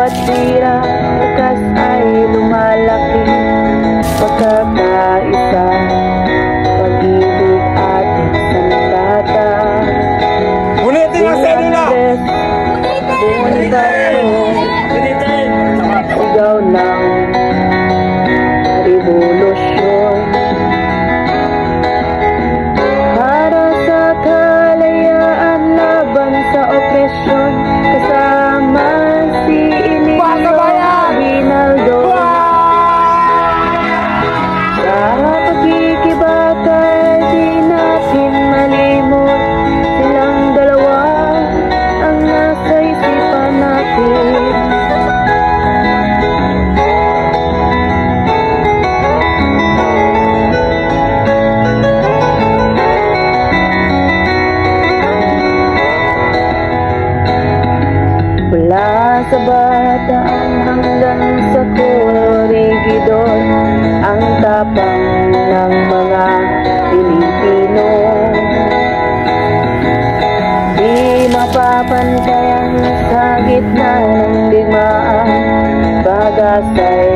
bawat sira, wakas ay lumalaki. Pagkakaisa, pag-ibig ating sandata. Ulitin ang selula! Ulitin! Sigaw ng revolusyon. Para sa kalayaan, laban sa opresyon. Kasama si Inigo Aguinaldo. Sa pagkikibakay, di natin malimot. Silang dalawa ang nasa isipan natin. Mula sa bataan hanggang sa korregidor, ang tapang ng mga Pilipino. Di mapapantayan sa gitna ng digmaan, bagasay